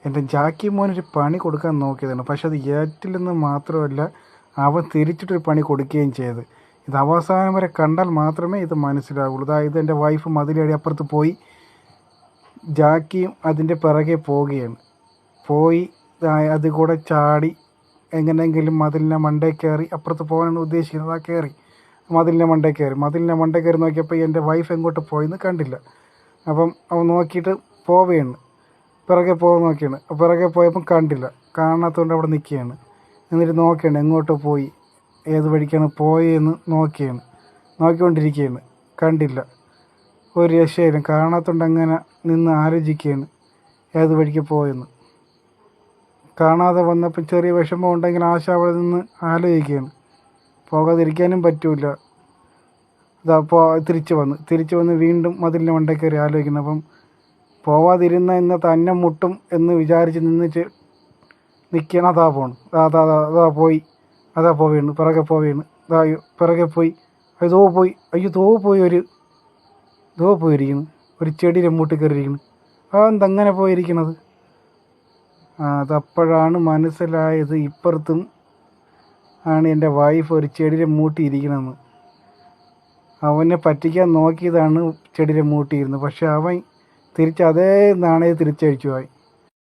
എൻ്റെ ജാക്കി മോനൊരു പണി കൊടുക്കാൻ നോക്കിയതാണ്. പക്ഷെ അത് ഏറ്റില്ലെന്ന് മാത്രമല്ല, അവൻ തിരിച്ചിട്ടൊരു പണി കൊടുക്കുകയും ചെയ്ത്. ഇത് അവസാനം വരെ കണ്ടാൽ മാത്രമേ ഇത് മനസ്സിലാവുള്ളൂ. അതായത് എൻ്റെ വൈഫ് മതിലടി അപ്പുറത്ത് പോയി, ജാക്കിയും അതിൻ്റെ പിറകെ പോവുകയാണ്. പോയി അത് കൂടെ ചാടി എങ്ങനെയെങ്കിലും മതിലിൻ്റെ മണ്ടയിൽ കയറി അപ്പുറത്ത് പോകാനാണ് ഉദ്ദേശിക്കുന്നത്. കയറി മതിലിൻ്റെ മണ്ടയിൽ കയറി നോക്കിയപ്പോൾ എൻ്റെ വൈഫ് എങ്ങോട്ട് പോയെന്ന് കണ്ടില്ല. അപ്പം അവൻ നോക്കിയിട്ട് പോവുകയാണ്, പിറകെ പോകാൻ നോക്കിയാണ്. പിറകെ പോയപ്പം കണ്ടില്ല, കാണാത്തതുകൊണ്ട് അവിടെ നിൽക്കുകയാണ്. എന്നിട്ട് നോക്കുകയാണ് എങ്ങോട്ട് പോയി, ഏത് വഴിക്കാണ് പോയെന്ന് നോക്കിക്കൊണ്ടിരിക്കുകയാണ്. കണ്ടില്ല, ഒരു രക്ഷയില്ല. കാണാത്തതുകൊണ്ട് അങ്ങനെ നിന്ന് ആലോചിക്കുകയാണ് ഏത് വഴിക്ക് പോയെന്ന്. കാണാതെ വന്നപ്പോൾ ചെറിയ വിഷമം ഉണ്ടെങ്കിൽ ആശ അവിടെ നിന്ന് ആലോചിക്കുകയാണ്. പോകാതിരിക്കാനും പറ്റില്ല. അപ്പോൾ തിരിച്ച് വന്ന് വീണ്ടും മതിലിൻ്റെ മണ്ടയിൽ കയറി ആലോചിക്കുന്നു. അപ്പം പോവാതിരുന്ന ഇന്ന് തന്നെ മുട്ടും എന്ന് വിചാരിച്ച് നിൽക്കണം. അതാ പോവുകയാണ്, പിറകെ പോയി പോയിരിക്കുന്നു. ഒരു ചെടിയുടെ മൂട്ടിൽ കയറിയിരിക്കുന്നു. അതെന്തങ്ങനെ പോയിരിക്കണത്? അതപ്പോഴാണ് മനസ്സിലായത്, ഇപ്പുറത്തും ആണ് എൻ്റെ വൈഫ് ഒരു ചെടിയുടെ മൂട്ടിയിരിക്കണമെന്ന്. അവനെ പറ്റിക്കാൻ നോക്കിയതാണ് ചെടിയുടെ മൂട്ടിയിരുന്നത്. പക്ഷെ അവൻ അതേ നാണയം തിരിച്ചടിച്ചു പോയി.